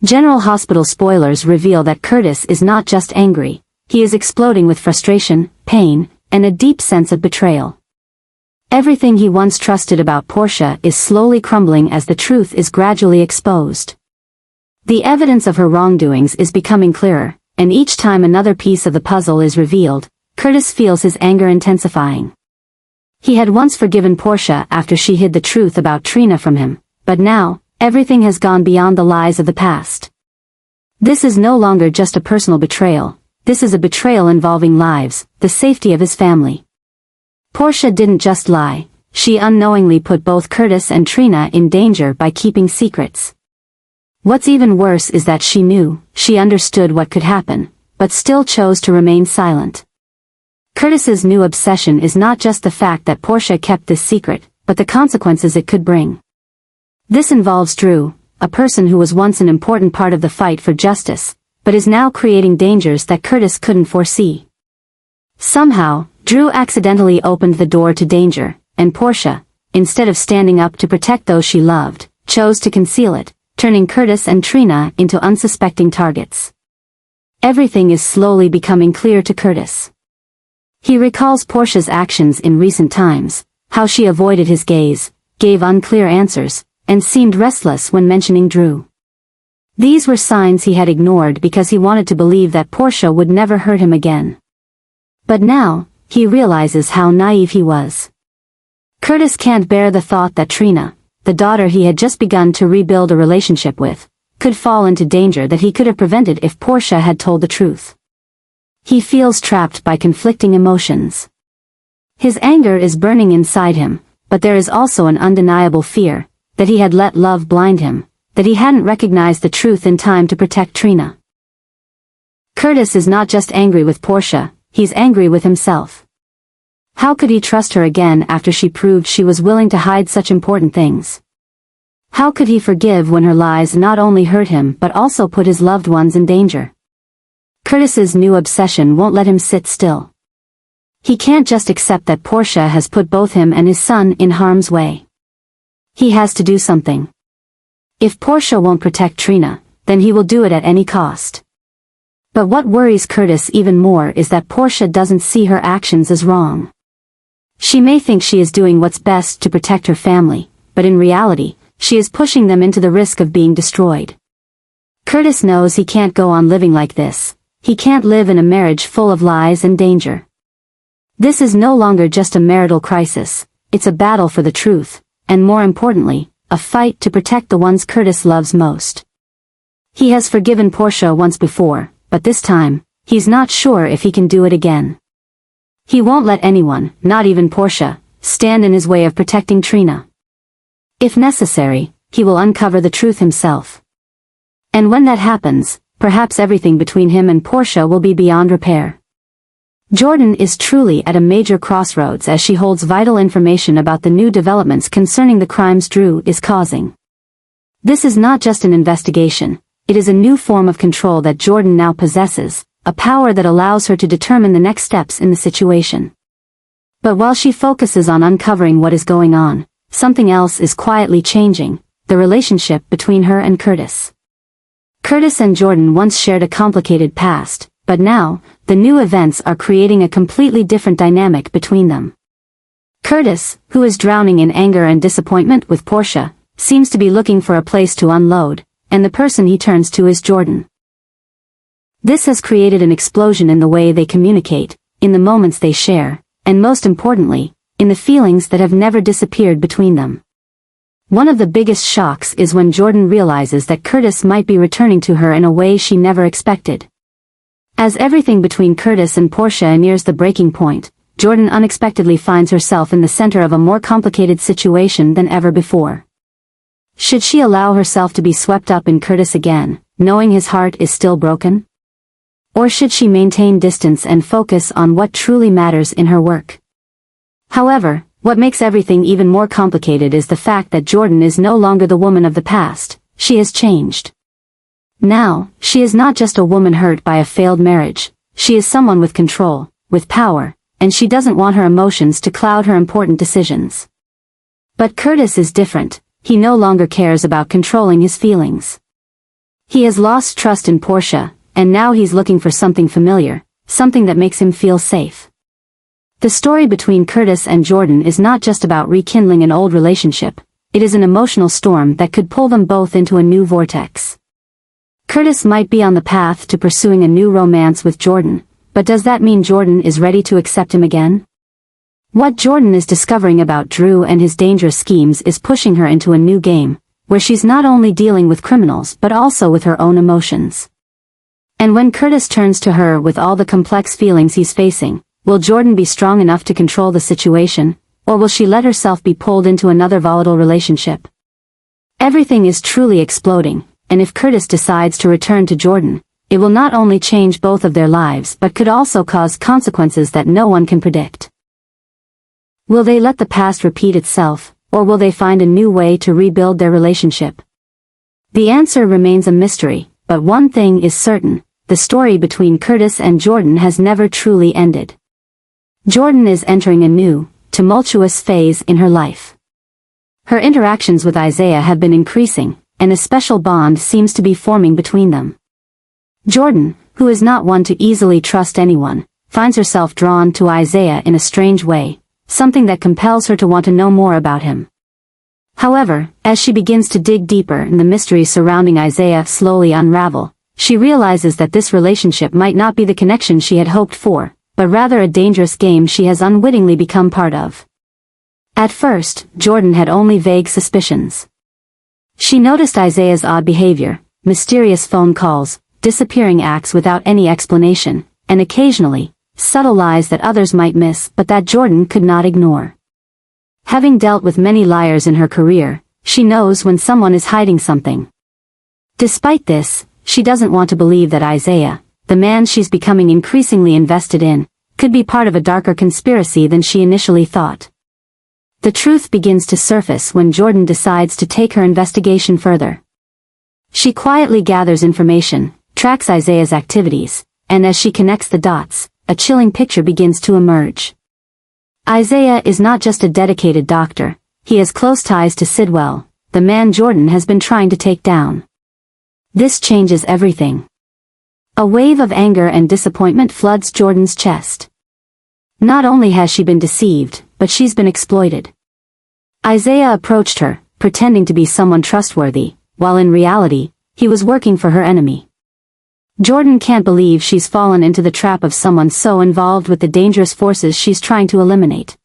General Hospital spoilers reveal that Curtis is not just angry, he is exploding with frustration, pain, and a deep sense of betrayal. Everything he once trusted about Portia is slowly crumbling as the truth is gradually exposed. The evidence of her wrongdoings is becoming clearer, and each time another piece of the puzzle is revealed, Curtis feels his anger intensifying. He had once forgiven Portia after she hid the truth about Trina from him, but now, everything has gone beyond the lies of the past. This is no longer just a personal betrayal, this is a betrayal involving lives, the safety of his family. Portia didn't just lie, she unknowingly put both Curtis and Trina in danger by keeping secrets. What's even worse is that she knew, she understood what could happen, but still chose to remain silent. Curtis's new obsession is not just the fact that Portia kept this secret, but the consequences it could bring. This involves Drew, a person who was once an important part of the fight for justice, but is now creating dangers that Curtis couldn't foresee. Somehow, Drew accidentally opened the door to danger, and Portia, instead of standing up to protect those she loved, chose to conceal it, turning Curtis and Trina into unsuspecting targets. Everything is slowly becoming clear to Curtis. He recalls Portia's actions in recent times, how she avoided his gaze, gave unclear answers, and seemed restless when mentioning Drew. These were signs he had ignored because he wanted to believe that Portia would never hurt him again. But now, he realizes how naive he was. Curtis can't bear the thought that Trina, the daughter he had just begun to rebuild a relationship with, could fall into danger that he could have prevented if Portia had told the truth. He feels trapped by conflicting emotions. His anger is burning inside him, but there is also an undeniable fear, that he had let love blind him, that he hadn't recognized the truth in time to protect Trina. Curtis is not just angry with Portia, he's angry with himself. How could he trust her again after she proved she was willing to hide such important things? How could he forgive when her lies not only hurt him but also put his loved ones in danger? Curtis's new obsession won't let him sit still. He can't just accept that Portia has put both him and his son in harm's way. He has to do something. If Portia won't protect Trina, then he will do it at any cost. But what worries Curtis even more is that Portia doesn't see her actions as wrong. She may think she is doing what's best to protect her family, but in reality, she is pushing them into the risk of being destroyed. Curtis knows he can't go on living like this. He can't live in a marriage full of lies and danger. This is no longer just a marital crisis, it's a battle for the truth, and more importantly, a fight to protect the ones Curtis loves most. He has forgiven Portia once before, but this time, he's not sure if he can do it again. He won't let anyone, not even Portia, stand in his way of protecting Trina. If necessary, he will uncover the truth himself. And when that happens, perhaps everything between him and Portia will be beyond repair. Jordan is truly at a major crossroads as she holds vital information about the new developments concerning the crimes Drew is causing. This is not just an investigation, it is a new form of control that Jordan now possesses, a power that allows her to determine the next steps in the situation. But while she focuses on uncovering what is going on, something else is quietly changing, the relationship between her and Curtis. Curtis and Jordan once shared a complicated past, but now, the new events are creating a completely different dynamic between them. Curtis, who is drowning in anger and disappointment with Portia, seems to be looking for a place to unload, and the person he turns to is Jordan. This has created an explosion in the way they communicate, in the moments they share, and most importantly, in the feelings that have never disappeared between them. One of the biggest shocks is when Jordan realizes that Curtis might be returning to her in a way she never expected. As everything between Curtis and Portia nears the breaking point, Jordan unexpectedly finds herself in the center of a more complicated situation than ever before. Should she allow herself to be swept up in Curtis again, knowing his heart is still broken? Or should she maintain distance and focus on what truly matters in her work? However, what makes everything even more complicated is the fact that Jordan is no longer the woman of the past, she has changed. Now, she is not just a woman hurt by a failed marriage, she is someone with control, with power, and she doesn't want her emotions to cloud her important decisions. But Curtis is different, he no longer cares about controlling his feelings. He has lost trust in Portia, and now he's looking for something familiar, something that makes him feel safe. The story between Curtis and Jordan is not just about rekindling an old relationship, it is an emotional storm that could pull them both into a new vortex. Curtis might be on the path to pursuing a new romance with Jordan, but does that mean Jordan is ready to accept him again? What Jordan is discovering about Drew and his dangerous schemes is pushing her into a new game, where she's not only dealing with criminals but also with her own emotions. And when Curtis turns to her with all the complex feelings he's facing, will Jordan be strong enough to control the situation, or will she let herself be pulled into another volatile relationship? Everything is truly exploding, and if Curtis decides to return to Jordan, it will not only change both of their lives but could also cause consequences that no one can predict. Will they let the past repeat itself, or will they find a new way to rebuild their relationship? The answer remains a mystery, but one thing is certain, the story between Curtis and Jordan has never truly ended. Jordan is entering a new, tumultuous phase in her life. Her interactions with Isaiah have been increasing, and a special bond seems to be forming between them. Jordan, who is not one to easily trust anyone, finds herself drawn to Isaiah in a strange way, something that compels her to want to know more about him. However, as she begins to dig deeper and the mysteries surrounding Isaiah slowly unravel, she realizes that this relationship might not be the connection she had hoped for, but rather a dangerous game she has unwittingly become part of. At first, Jordan had only vague suspicions. She noticed Isaiah's odd behavior, mysterious phone calls, disappearing acts without any explanation, and occasionally, subtle lies that others might miss but that Jordan could not ignore. Having dealt with many liars in her career, she knows when someone is hiding something. Despite this, she doesn't want to believe that Isaiah, the man she's becoming increasingly invested in, could be part of a darker conspiracy than she initially thought. The truth begins to surface when Jordan decides to take her investigation further. She quietly gathers information, tracks Isaiah's activities, and as she connects the dots, a chilling picture begins to emerge. Isaiah is not just a dedicated doctor, he has close ties to Sidwell, the man Jordan has been trying to take down. This changes everything. A wave of anger and disappointment floods Jordan's chest. Not only has she been deceived, but she's been exploited. Isaiah approached her, pretending to be someone trustworthy, while in reality, he was working for her enemy. Jordan can't believe she's fallen into the trap of someone so involved with the dangerous forces she's trying to eliminate.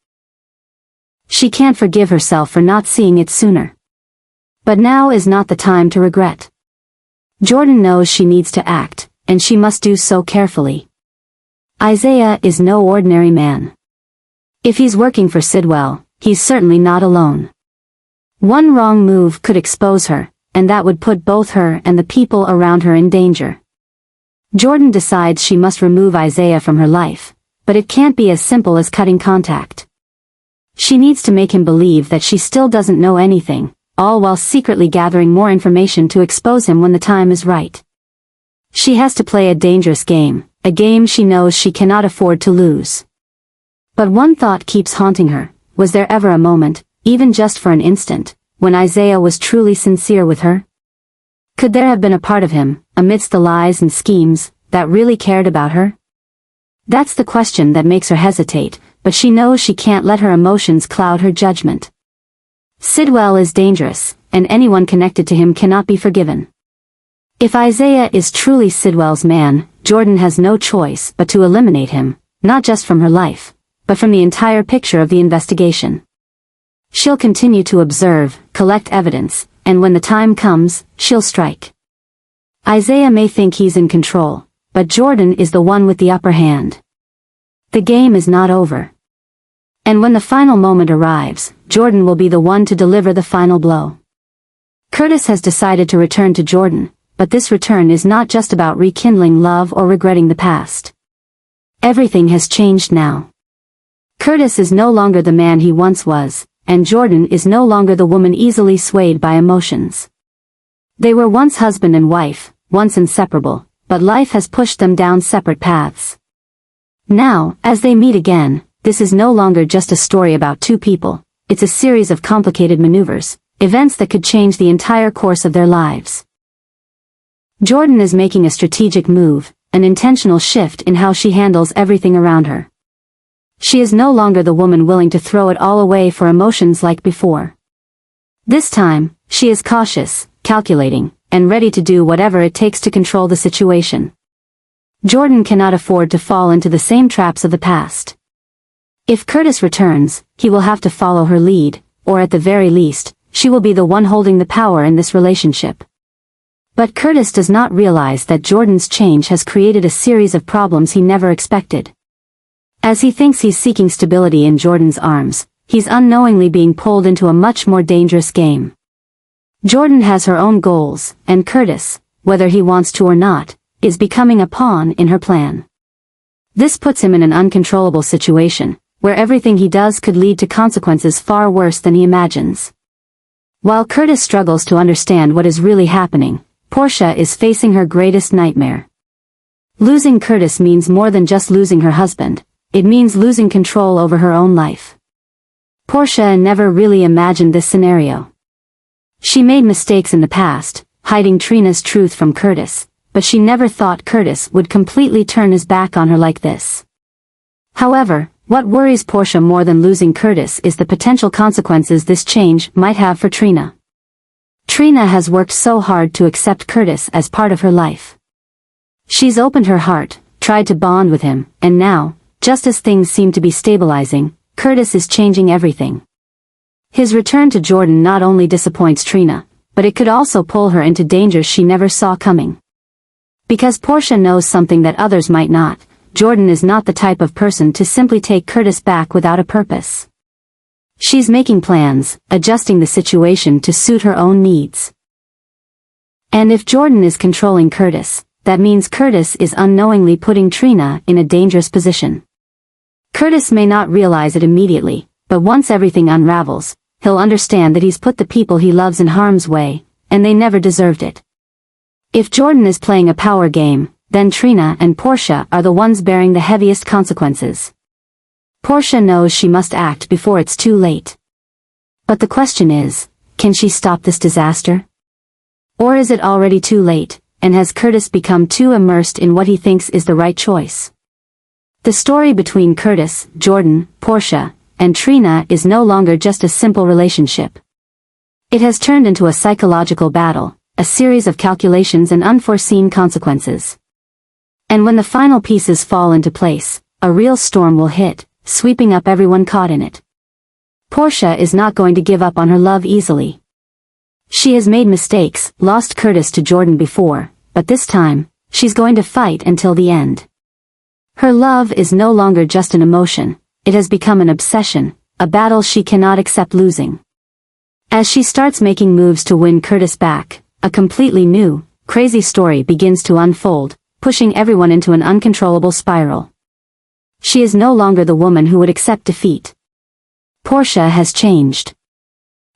She can't forgive herself for not seeing it sooner. But now is not the time to regret. Jordan knows she needs to act, and she must do so carefully. Isaiah is no ordinary man. If he's working for Sidwell, he's certainly not alone. One wrong move could expose her, and that would put both her and the people around her in danger. Jordan decides she must remove Isaiah from her life, but it can't be as simple as cutting contact. She needs to make him believe that she still doesn't know anything, all while secretly gathering more information to expose him when the time is right. She has to play a dangerous game, a game she knows she cannot afford to lose. But one thought keeps haunting her, was there ever a moment, even just for an instant, when Isaiah was truly sincere with her? Could there have been a part of him, amidst the lies and schemes, that really cared about her? That's the question that makes her hesitate, but she knows she can't let her emotions cloud her judgment. Sidwell is dangerous, and anyone connected to him cannot be forgiven. If Isaiah is truly Sidwell's man, Jordan has no choice but to eliminate him, not just from her life, but from the entire picture of the investigation. She'll continue to observe, collect evidence, and when the time comes, she'll strike. Isaiah may think he's in control, but Jordan is the one with the upper hand. The game is not over. And when the final moment arrives, Jordan will be the one to deliver the final blow. Curtis has decided to return to Jordan, but this return is not just about rekindling love or regretting the past. Everything has changed now. Curtis is no longer the man he once was, and Jordan is no longer the woman easily swayed by emotions. They were once husband and wife, once inseparable, but life has pushed them down separate paths. Now, as they meet again, this is no longer just a story about two people, it's a series of complicated maneuvers, events that could change the entire course of their lives. Jordan is making a strategic move, an intentional shift in how she handles everything around her. She is no longer the woman willing to throw it all away for emotions like before. This time, she is cautious, calculating, and ready to do whatever it takes to control the situation. Jordan cannot afford to fall into the same traps of the past. If Curtis returns, he will have to follow her lead, or at the very least, she will be the one holding the power in this relationship. But Curtis does not realize that Jordan's change has created a series of problems he never expected. As he thinks he's seeking stability in Jordan's arms, he's unknowingly being pulled into a much more dangerous game. Jordan has her own goals, and Curtis, whether he wants to or not, is becoming a pawn in her plan. This puts him in an uncontrollable situation, where everything he does could lead to consequences far worse than he imagines. While Curtis struggles to understand what is really happening, Portia is facing her greatest nightmare. Losing Curtis means more than just losing her husband, it means losing control over her own life. Portia never really imagined this scenario. She made mistakes in the past, hiding Trina's truth from Curtis, but she never thought Curtis would completely turn his back on her like this. However, what worries Portia more than losing Curtis is the potential consequences this change might have for Trina. Trina has worked so hard to accept Curtis as part of her life. She's opened her heart, tried to bond with him, and now, just as things seem to be stabilizing, Curtis is changing everything. His return to Jordan not only disappoints Trina, but it could also pull her into dangers she never saw coming. Because Portia knows something that others might not, Jordan is not the type of person to simply take Curtis back without a purpose. She's making plans, adjusting the situation to suit her own needs. And if Jordan is controlling Curtis, that means Curtis is unknowingly putting Trina in a dangerous position. Curtis may not realize it immediately, but once everything unravels, he'll understand that he's put the people he loves in harm's way, and they never deserved it. If Jordan is playing a power game, then Trina and Portia are the ones bearing the heaviest consequences. Portia knows she must act before it's too late. But the question is, can she stop this disaster? Or is it already too late, and has Curtis become too immersed in what he thinks is the right choice? The story between Curtis, Jordan, Portia, and Trina is no longer just a simple relationship. It has turned into a psychological battle, a series of calculations and unforeseen consequences. And when the final pieces fall into place, a real storm will hit, sweeping up everyone caught in it. Portia is not going to give up on her love easily. She has made mistakes, lost Curtis to Jordan before, but this time, she's going to fight until the end. Her love is no longer just an emotion, it has become an obsession, a battle she cannot accept losing. As she starts making moves to win Curtis back, a completely new, crazy story begins to unfold, pushing everyone into an uncontrollable spiral. She is no longer the woman who would accept defeat. Portia has changed.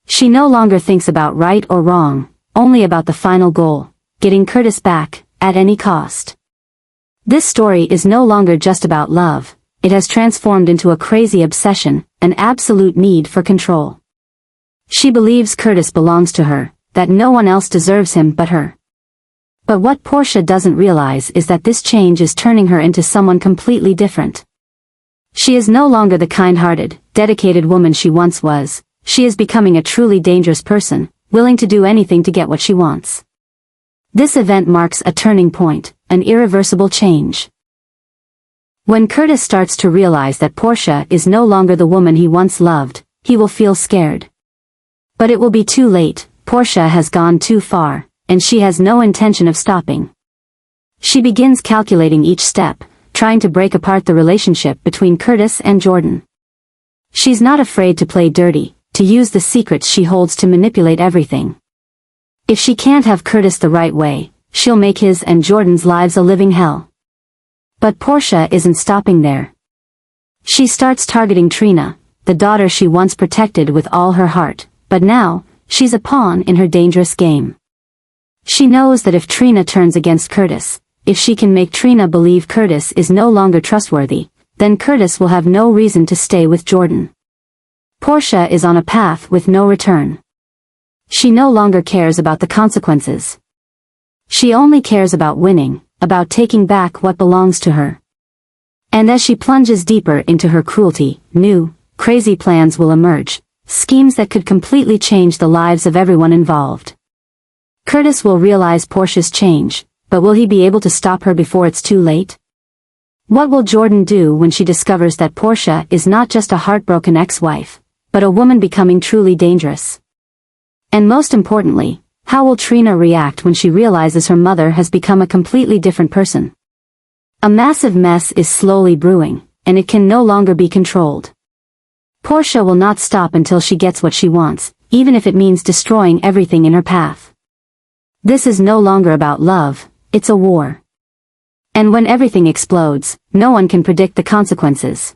She no longer thinks about right or wrong, only about the final goal, getting Curtis back, at any cost. This story is no longer just about love, it has transformed into a crazy obsession, an absolute need for control. She believes Curtis belongs to her, that no one else deserves him but her. But what Portia doesn't realize is that this change is turning her into someone completely different. She is no longer the kind-hearted, dedicated woman she once was, she is becoming a truly dangerous person, willing to do anything to get what she wants. This event marks a turning point, an irreversible change. When Curtis starts to realize that Portia is no longer the woman he once loved, he will feel scared. But it will be too late, Portia has gone too far, and she has no intention of stopping. She begins calculating each step, trying to break apart the relationship between Curtis and Jordan. She's not afraid to play dirty, to use the secrets she holds to manipulate everything. If she can't have Curtis the right way, she'll make his and Jordan's lives a living hell. But Portia isn't stopping there. She starts targeting Trina, the daughter she once protected with all her heart, but now, she's a pawn in her dangerous game. She knows that if Trina turns against Curtis, if she can make Trina believe Curtis is no longer trustworthy, then Curtis will have no reason to stay with Jordan. Portia is on a path with no return. She no longer cares about the consequences. She only cares about winning, about taking back what belongs to her. And as she plunges deeper into her cruelty, new, crazy plans will emerge, schemes that could completely change the lives of everyone involved. Curtis will realize Portia's change, but will he be able to stop her before it's too late? What will Jordan do when she discovers that Portia is not just a heartbroken ex-wife, but a woman becoming truly dangerous? And most importantly, how will Trina react when she realizes her mother has become a completely different person? A massive mess is slowly brewing, and it can no longer be controlled. Portia will not stop until she gets what she wants, even if it means destroying everything in her path. This is no longer about love, it's a war. And when everything explodes, no one can predict the consequences.